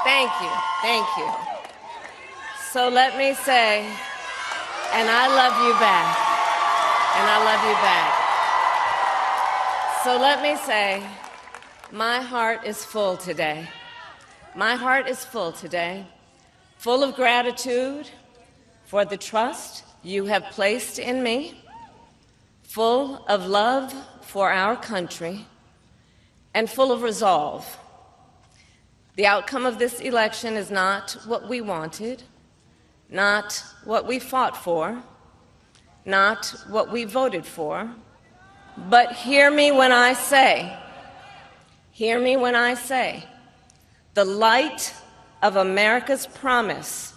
Thank you, thank you. So let me say, and I love you back, and I love you back. So let me say, my heart is full today. My heart is full today, full of gratitude for the trust you have placed in me, full of love for our country, and full of resolve. The outcome of this election is not what we wanted, not what we fought for, not what we voted for, but hear me when I say, the light of America's promise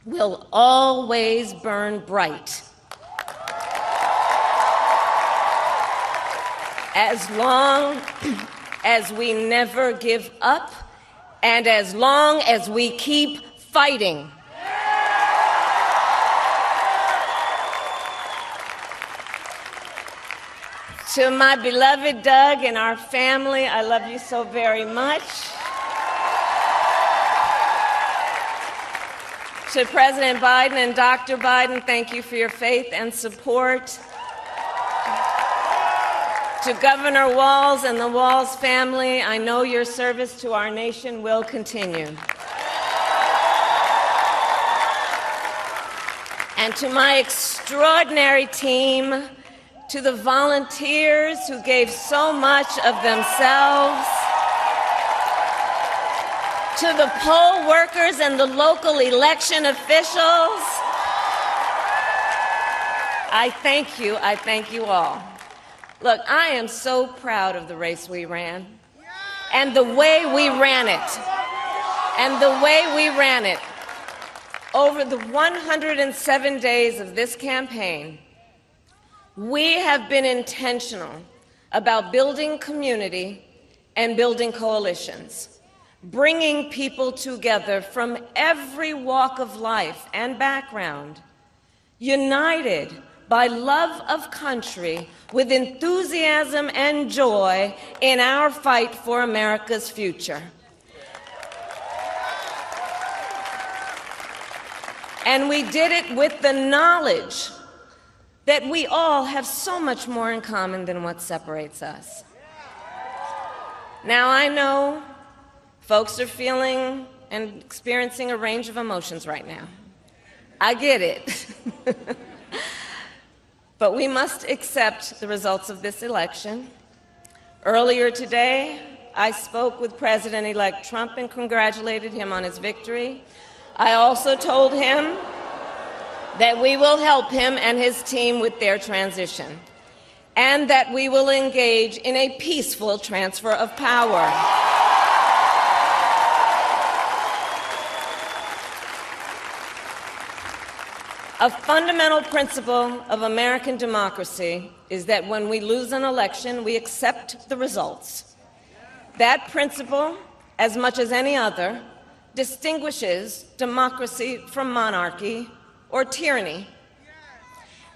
will always burn bright. As long as we never give up, and as long as we keep fighting. To my beloved Doug and our family, I love you so very much. To President Biden and Dr. Biden, thank you for your faith and support. To Governor Walz and the Walz family, I know your service to our nation will continue. And to my extraordinary team, to the volunteers who gave so much of themselves, to the poll workers and the local election officials, I thank you all. Look, I am so proud of the race we ran and the way we ran it. Over the 107 days of this campaign, we have been intentional about building community and building coalitions, bringing people together from every walk of life and background, united by love of country, with enthusiasm and joy in our fight for America's future. And we did it with the knowledge that we all have so much more in common than what separates us. Now, I know folks are feeling and experiencing a range of emotions right now. I get it. But we must accept the results of this election. Earlier today, I spoke with President-elect Trump and congratulated him on his victory. I also told him that we will help him and his team with their transition, and that we will engage in a peaceful transfer of power. A fundamental principle of American democracy is that when we lose an election, we accept the results. That principle, as much as any other, distinguishes democracy from monarchy or tyranny.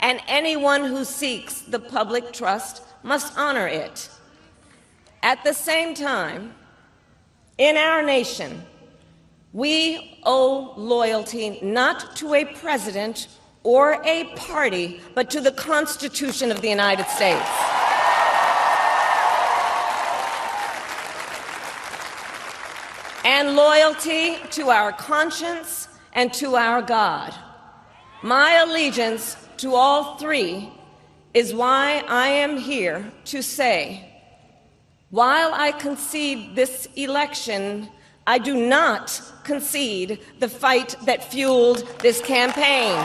And anyone who seeks the public trust must honor it. At the same time, in our nation, we owe loyalty not to a president or a party, but to the Constitution of the United States. And loyalty to our conscience and to our God. My allegiance to all three is why I am here to say, while I concede this election, I do not concede the fight that fueled this campaign.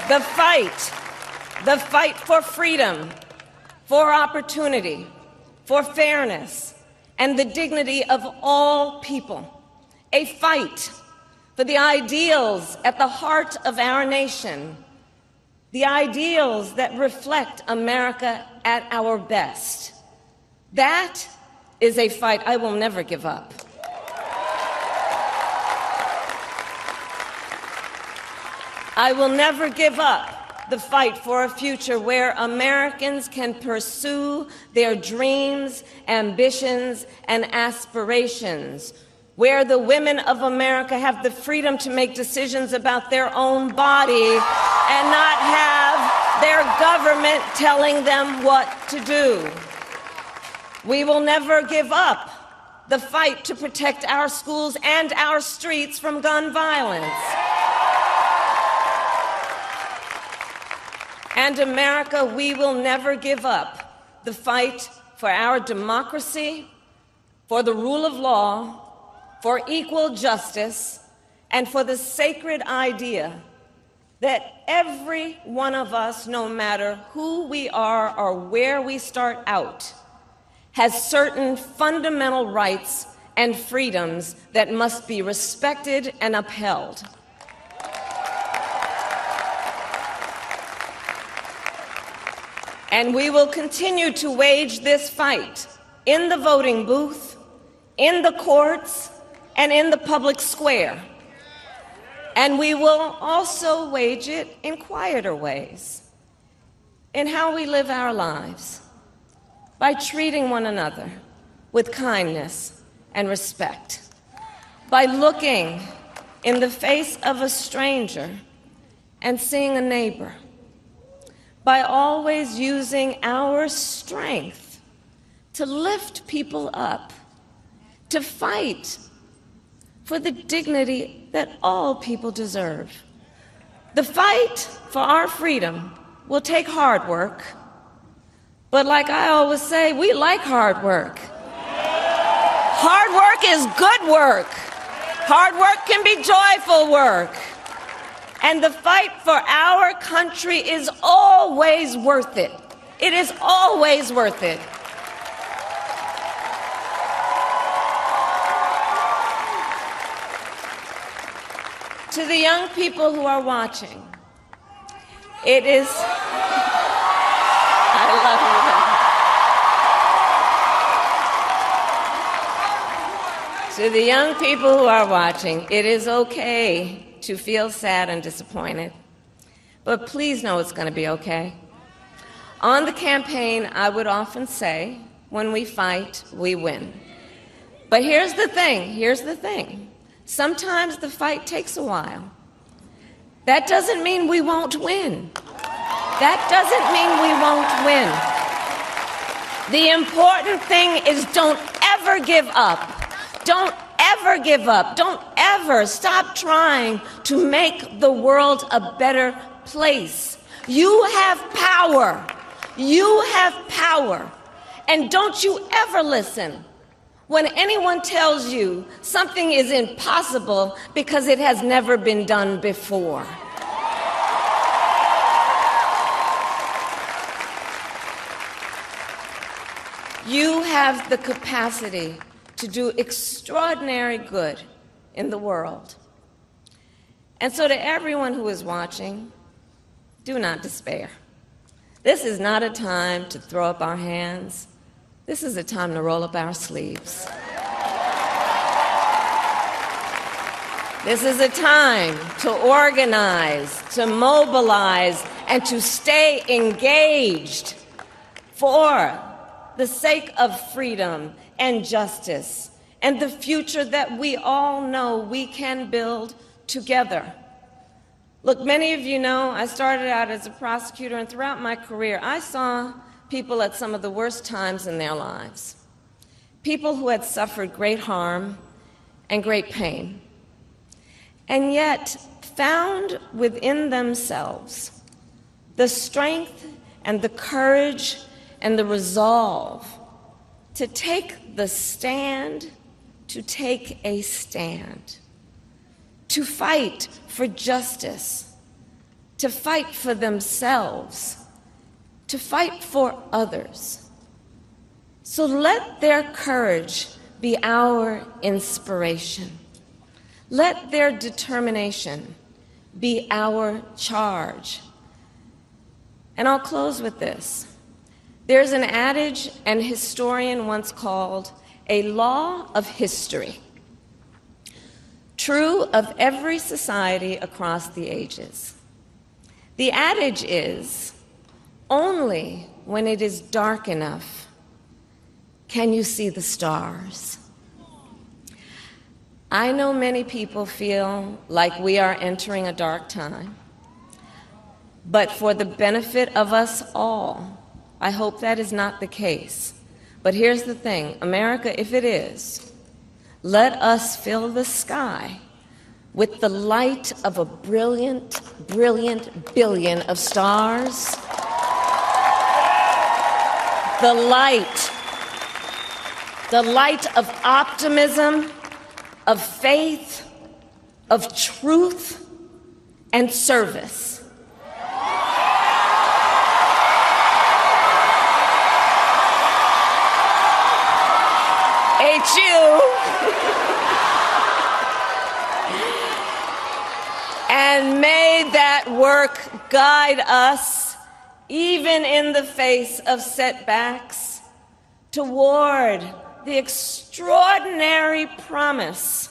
The fight for freedom, for opportunity, for fairness, and the dignity of all people. A fight for the ideals at the heart of our nation, the ideals that reflect America at our best. That is a fight I will never give up. I will never give up the fight for a future where Americans can pursue their dreams, ambitions, and aspirations, where the women of America have the freedom to make decisions about their own body and not have their government telling them what to do. We will never give up the fight to protect our schools and our streets from gun violence. And America, we will never give up the fight for our democracy, for the rule of law, for equal justice, and for the sacred idea that every one of us, no matter who we are or where we start out, has certain fundamental rights and freedoms that must be respected and upheld. And we will continue to wage this fight in the voting booth, in the courts, and in the public square. And we will also wage it in quieter ways, in how we live our lives, by treating one another with kindness and respect, by looking in the face of a stranger and seeing a neighbor, by always using our strength to lift people up, to fight for the dignity that all people deserve. The fight for our freedom will take hard work, but like I always say, we like hard work. Hard work is good work. Hard work can be joyful work. And the fight for our country is always worth it. It is always worth it. To the young people who are watching, it is... I love you. To the young people who are watching, it is okay to feel sad and disappointed, but please know it's going to be okay. On the campaign, I would often say, when we fight, we win. But here's the thing. Sometimes the fight takes a while. That doesn't mean we won't win. That doesn't mean we won't win. The important thing is don't ever give up. Don't ever give up. Don't ever stop trying to make the world a better place. You have power. You have power. And don't you ever listen when anyone tells you something is impossible because it has never been done before. You have the capacity to do extraordinary good in the world. And so to everyone who is watching, do not despair. This is not a time to throw up our hands. This is a time to roll up our sleeves. This is a time to organize, to mobilize, and to stay engaged for the sake of freedom and justice and the future that we all know we can build together. Look, many of you know I started out as a prosecutor, and throughout my career I saw people at some of the worst times in their lives. People who had suffered great harm and great pain, and yet found within themselves the strength and the courage and the resolve to take the stand, to take a stand, to fight for justice, to fight for themselves, to fight for others. So let their courage be our inspiration. Let their determination be our charge. And I'll close with this. There's an adage an historian once called a law of history, true of every society across the ages. The adage is, only when it is dark enough can you see the stars. I know many people feel like we are entering a dark time, but for the benefit of us all, I hope that is not the case. But here's the thing, America, if it is, let us fill the sky with the light of a brilliant, brilliant billion of stars. The light of optimism, of faith, of truth, and service. HU. And may that work guide us, even in the face of setbacks, toward the extraordinary promise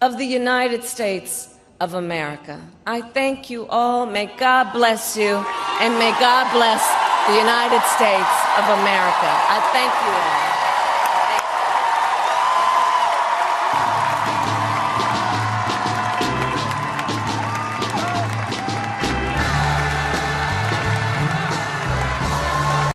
of the United States of America. I thank you all. May God bless you, and may God bless the United States of America. I thank you all.